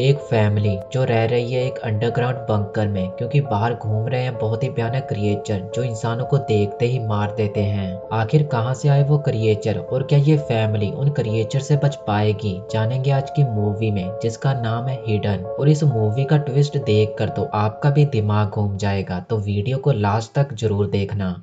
एक फैमिली जो रह रही है एक अंडरग्राउंड बंकर में क्योंकि बाहर घूम रहे हैं बहुत ही भयानक क्रिएचर जो इंसानों को देखते ही मार देते हैं। आखिर कहां से आए वो क्रिएचर और क्या ये फैमिली उन क्रिएचर से बच पाएगी, जानेंगे आज की मूवी में जिसका नाम है हिडन। और इस मूवी का ट्विस्ट देखकर तो आपका भी दिमाग घूम जाएगा, तो वीडियो को लास्ट तक जरूर देखना।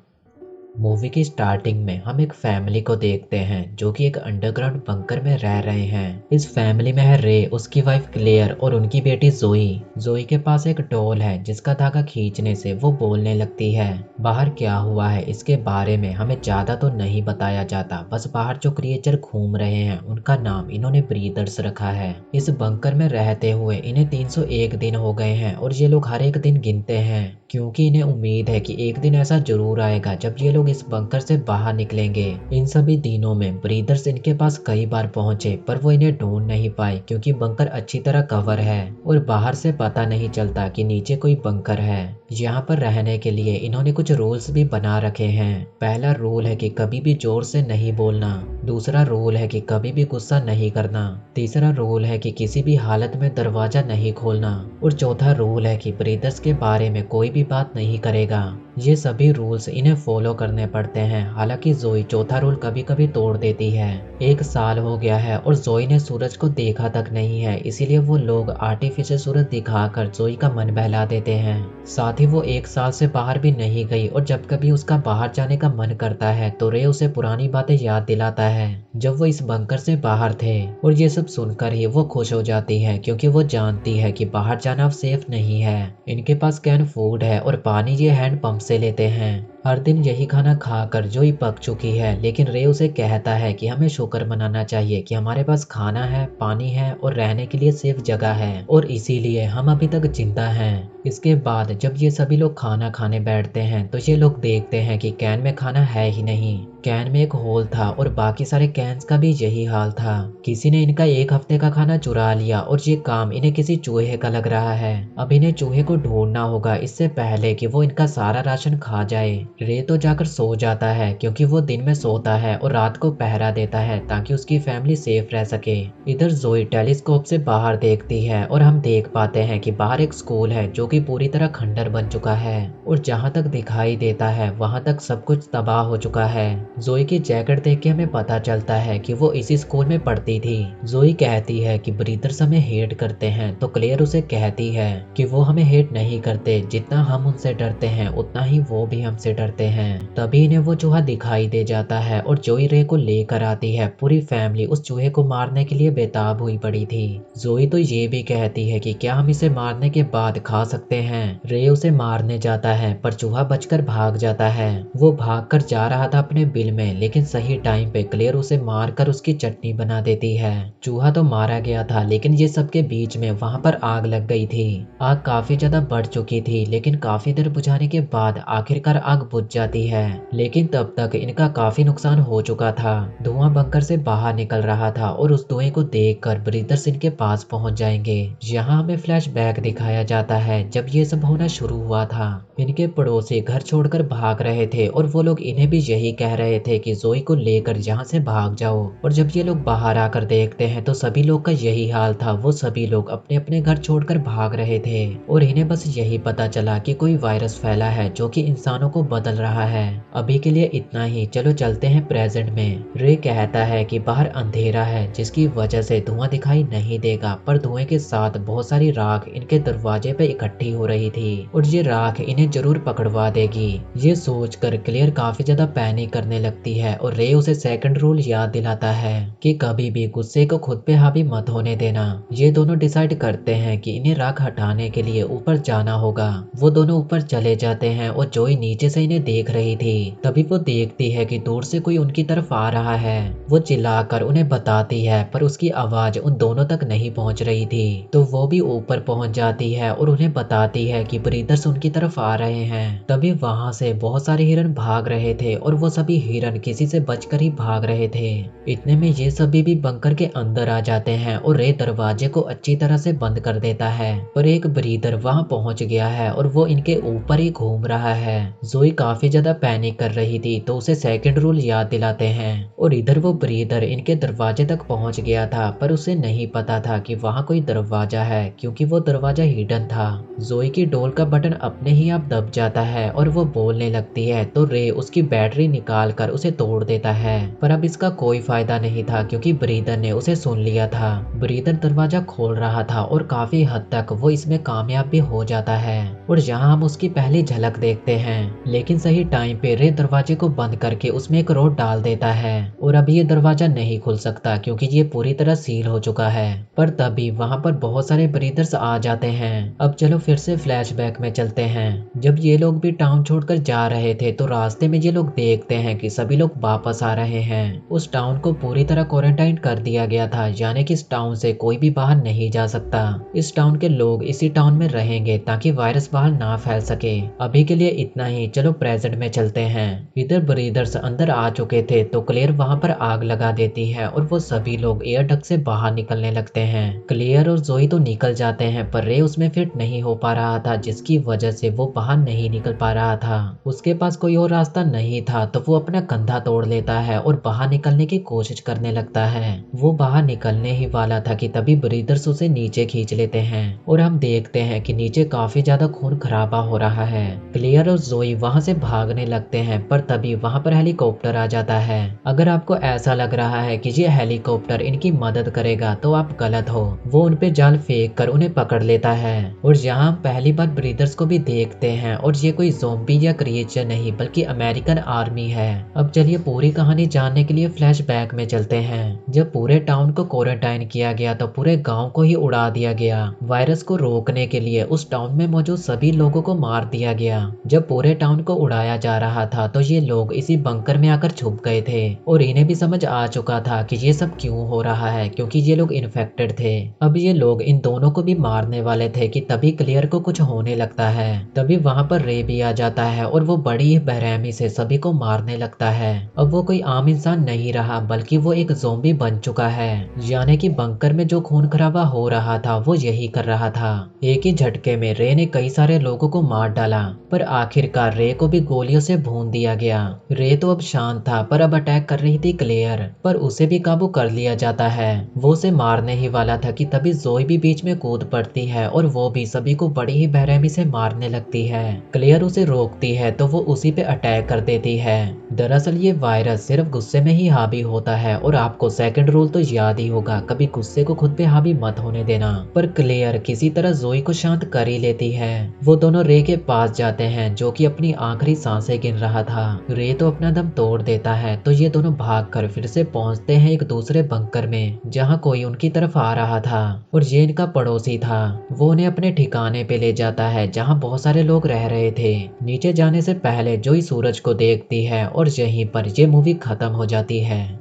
मूवी की स्टार्टिंग में हम एक फैमिली को देखते हैं जो कि एक अंडरग्राउंड बंकर में रह रहे हैं। इस फैमिली में है रे, उसकी वाइफ क्लेयर और उनकी बेटी जोई। जोई के पास एक डॉल है जिसका धागा खींचने से वो बोलने लगती है। बाहर क्या हुआ है इसके बारे में हमें ज्यादा तो नहीं बताया जाता, बस बाहर जो क्रिएचर घूम रहे हैं उनका नाम इन्होंने ब्रीदर्स रखा है। इस बंकर में रहते हुए इन्हें 301 दिन हो गए हैं और ये लोग हर एक दिन गिनते हैं क्योंकि इन्हें उम्मीद है कि एक दिन ऐसा जरूर आएगा जब ये लोग इस बंकर से बाहर निकलेंगे। इन सभी दिनों में ब्रीदर्स इनके पास कई बार पहुंचे पर वो इन्हें ढूंढ नहीं पाए क्योंकि बंकर अच्छी तरह कवर है और बाहर से पता नहीं चलता कि नीचे कोई बंकर है। यहाँ पर रहने के लिए इन्होंने कुछ रूल्स भी बना रखे हैं। पहला रूल है कि कभी भी जोर से नहीं बोलना, दूसरा रूल है कि कभी भी गुस्सा नहीं करना, तीसरा रूल है कि किसी भी हालत में दरवाजा नहीं खोलना और चौथा रूल है कि ब्रीदर्स के बारे में कोई भी बात नहीं करेगा। ये सभी रूल्स इन्हें फॉलो करने पड़ते हैं। हालांकि जोई चौथा रूल कभी कभी तोड़ देती है। 1 साल हो गया है और जोई ने सूरज को देखा तक नहीं है, इसीलिए वो लोग आर्टिफिशियल सूरज दिखाकर जोई का मन बहला देते हैं। साथ ही वो 1 साल से बाहर भी नहीं गई और जब कभी उसका बाहर जाने का मन करता है तो रे उसे पुरानी बातें याद दिलाता है जब वो इस बंकर से बाहर थे। और ये सब सुनकर ही वो खुश हो जाती है क्योंकि वो जानती है कि बाहर जाना अब सेफ नहीं है। इनके पास कैन फूड है और पानी ये हैंड पंप से लेते हैं। हर दिन यही खाना खाकर जोई पक चुकी है, लेकिन रे उसे कहता है कि हमें शुक्र मनाना चाहिए कि हमारे पास खाना है, पानी है और रहने के लिए सेफ जगह है और इसीलिए हम अभी तक जिंदा हैं। इसके बाद जब ये सभी लोग खाना खाने बैठते हैं तो ये लोग देखते हैं कि कैन में खाना है ही नहीं। कैन में एक होल था और बाकी सारे कैन्स का भी यही हाल था। किसी ने इनका 1 हफ्ते का खाना चुरा लिया और ये काम इन्हें किसी चूहे का लग रहा है। अब इन्हें चूहे को ढूंढना होगा इससे पहले कि वो इनका सारा राशन खा जाए। रे तो जाकर सो जाता है क्योंकि वो दिन में सोता है और रात को पहरा देता है ताकि उसकी फैमिली सेफ रह सके। इधर जोई टेलीस्कोप से बाहर देखती है और हम देख पाते हैं कि बाहर एक स्कूल है जो कि पूरी तरह खंडर बन चुका है और जहां तक दिखाई देता है वहां तक सब कुछ तबाह हो चुका है। जोई की जैकेट देख के हमें पता चलता है कि वो इसी स्कूल में पढ़ती थी। जोई कहती है कि ब्रीदर्स हमें हेट करते हैं तो क्लेयर उसे कहती है कि वो हमें हेट नहीं करते, जितना हम उनसे डरते हैं उतना ही वो भी हमसे डरते हैं। तभी इन्हें वो चूहा दिखाई दे जाता है और जोई रे को लेकर आती है। पूरी फैमिली उस चूहे को मारने के लिए बेताब हुई पड़ी थी। जोई तो ये भी कहती है कि क्या हम इसे मारने के बाद खा सकते हैं। रे उसे मारने जाता है पर चूहा बचकर भाग जाता है। वो भागकर जा रहा था अपने बिल में, लेकिन सही टाइम पे क्लेयर उसे मारकर उसकी चटनी बना देती है। चूहा तो मारा गया था लेकिन ये सबके बीच में वहां पर आग लग गई थी। आग काफी ज्यादा बढ़ चुकी थी लेकिन काफी देर बुझाने के बाद आखिरकार आग बुझ जाती है, लेकिन तब तक इनका काफी नुकसान हो चुका था। धुआं बंकर से बाहर निकल रहा था और उस धुएं को देखकर ब्रीदर्स इनके पास पहुंच जाएंगे। यहाँ हमें फ्लैशबैक दिखाया जाता है जब ये सब होना शुरू हुआ था। इनके पड़ोसी घर छोड़कर भाग रहे थे और वो लोग इन्हें भी यही कह रहे थे कि जोई को लेकर यहाँ से भाग जाओ। और जब ये लोग बाहर आकर देखते हैं तो सभी लोग का यही हाल था। वो सभी लोग अपने अपने घर छोड़कर भाग रहे थे और इन्हें बस यही पता चला कि कोई वायरस फैला है जो कि इंसानों को बदल रहा है। अभी के लिए इतना ही, चलो चलते हैं प्रेजेंट में। रे कहता है कि बाहर अंधेरा है जिसकी वजह से धुआं दिखाई नहीं देगा, पर धुएं के साथ बहुत सारी राख इनके दरवाजे पे इकट्ठी हो रही थी और ये राख इन्हें जरूर पकड़वा देगी। ये सोचकर क्लेयर काफी ज्यादा पैनिक करने लगती है और रे उसे सेकंड रूल याद दिलाता है कि कभी भी गुस्से को खुद पे हावी मत होने देना। ये दोनों डिसाइड करते हैं कि इन्हें राख हटाने के लिए ऊपर जाना होगा। वो दोनों ऊपर चले जाते हैं और जोई नीचे से इन्हें देख रही थी। तभी वो देखती है कि दूर से कोई उनकी तरफ आ रहा है। वो चिल्लाकर उन्हें बताती है पर उसकी आवाज उन दोनों तक नहीं पहुंच रही थी। तो वो भी ऊपर पहुंच जाती है और उन्हें बताती है कि ब्रीदर्स उनकी तरफ आ रहे हैं। तभी वहां से बहुत सारे हिरन भाग रहे थे और वो सभी हिरन किसी से बचकर ही भाग रहे थे। इतने में ये सभी भी बंकर के अंदर आ जाते हैं और रे दरवाजे को अच्छी तरह से बंद कर देता है। पर एक ब्रीदर वहां पहुंच गया है और वो इनके ऊपर ही घूम रहा है। जोई काफी ज्यादा पैनिक कर रही थी तो उसे सेकंड रूल याद दिलाते हैं और इधर वो ब्रीदर इनके दरवाजे तक पहुंच गया था पर उसे नहीं पता था कि वहां कोई दरवाजा है क्योंकि वो दरवाजा हिडन था। जोई की डोल का बटन अपने ही आप दब जाता है और वो बोलने लगती है तो रे उसकी बैटरी निकाल कर उसे तोड़ देता है पर अब इसका कोई फायदा नहीं था क्योंकि ब्रीदर ने उसे सुन लिया था। ब्रीदर दरवाजा खोल रहा था और काफी हद तक वो इसमें कामयाब भी हो जाता है और यहाँ हम उसकी पहली झलक देखते हैं। लेकिन सही टाइम पे रे दरवाजे को बंद करके उसमें एक रॉड डाल देता है और अब ये दरवाजा नहीं खुल सकता क्योंकि ये पूरी तरह सील हो चुका है। पर तभी वहाँ पर बहुत सारे ब्रीदर्स आ जाते हैं। अब चलो फिर से फ्लैशबैक में चलते हैं। जब ये लोग भी टाउन छोड़कर जा रहे थे तो रास्ते में ये लोग देखते हैं कि सभी लोग वापस आ रहे हैं। उस टाउन को पूरी तरह क्वारंटाइन कर दिया गया था यानी कि इस टाउन से कोई भी बाहर नहीं जा सकता। इस टाउन के लोग इसी टाउन में रहेंगे ताकि वायरस बाहर ना फैल सके। अभी के लिए इतना ही, चलो प्रेजेंट में चलते हैं। इधर ब्रीदर्स अंदर आ चुके थे तो क्लेयर वहां पर आग लगा देती है और वो सभी लोग एयर डक्ट से बाहर निकलने लगते हैं। क्लेयर और जोई तो निकल जाते हैं पर रे उसमें फिट नहीं हो पा रहा था जिसकी वजह से वो बाहर नहीं निकल पा रहा था। उसके पास कोई और रास्ता नहीं था तो वो अपना कंधा तोड़ लेता है और बाहर निकलने की कोशिश करने लगता है। वो बाहर निकलने ही वाला था कि तभी ब्रीदर्स उसे नीचे खींच लेते हैं और हम देखते हैं कि नीचे काफी ज्यादा खून खराबा हो रहा है। क्लियर और जोई वहां से भागने लगते हैं पर तभी वहां पर हेलीकॉप्टर आ जाता है। अगर आपको ऐसा लग रहा है कि ये हेलीकॉप्टर इनकी मदद करेगा तो आप गलत हो। वो उन पे जाल फेंक कर उन्हें पकड़ लेता है और यहाँ पहली बार ब्रीदर्स को भी देखते हैं और ये कोई ज़ॉम्बी या क्रिएचर नहीं बल्कि अमेरिकन आर्मी है। अब चलिए पूरी कहानी जानने के लिए फ्लैशबैक में चलते हैं। जब पूरे टाउन को क्वारंटाइन किया गया तो पूरे गांव को ही उड़ा दिया गया। वायरस को रोकने के लिए उस टाउन में मौजूद सभी लोगों को मार दिया गया। जब पूरे टाउन को उड़ाया जा रहा था तो ये लोग इसी बंकर में आकर छुप गए थे और इन्हें भी समझ आ चुका था कि ये सब क्यों हो रहा है क्योंकि ये लोग इन्फेक्टेड थे। अब ये लोग इन दोनों को भी मारने वाले थे कि तभी क्लियर को कुछ होने लगता है। तभी वहां पर रे भी आ जाता है और वो बड़ी ही बेरहमी से सभी को मारने लगता है। अब वो कोई आम इंसान नहीं रहा बल्कि वो एक ज़ॉम्बी बन चुका है यानी कि बंकर में जो खून खराबा हो रहा था वो यही कर रहा था। एक ही झटके में रे ने कई सारे लोगों को मार डाला पर आखिरकार रे को भी गोलियों से भून दिया गया। रे तो अब शांत था पर अब अटैक कर रही थी क्लेयर पर उसे भी काबू कर लिया जाता है। वो उसे मारने ही वाला था कि तभी जोई भी बीच में कूद पड़ती है और वो भी सभी को बड़ी ही बेरहमी से मारने लगती है। क्लेयर उसे रोकती है तो वो उसी पे अटैक कर देती है। दरअसल ये वायरस सिर्फ गुस्से में ही हावी होता है और आपको सेकंड रूल तो याद ही होगा, कभी गुस्से को खुद पे हावी मत होने देना। पर क्लेयर किसी तरह जोई को शांत कर ही लेती है। वो दोनों रे के पास जाते हैं जो कि अपनी आखिरी सांसें गिन रहा था। रे तो अपना दम तोड़ देता है तो ये दोनों भागकर फिर से पहुंचते हैं एक दूसरे बंकर में जहां कोई उनकी तरफ आ रहा था और ये इनका पड़ोसी था। वो उन्हें अपने ठिकाने पे ले जाता है जहां बहुत सारे लोग रह रहे थे। नीचे जाने से पहले जोई सूरज को देखती है और यहीं पर ये मूवी खत्म हो जाती है।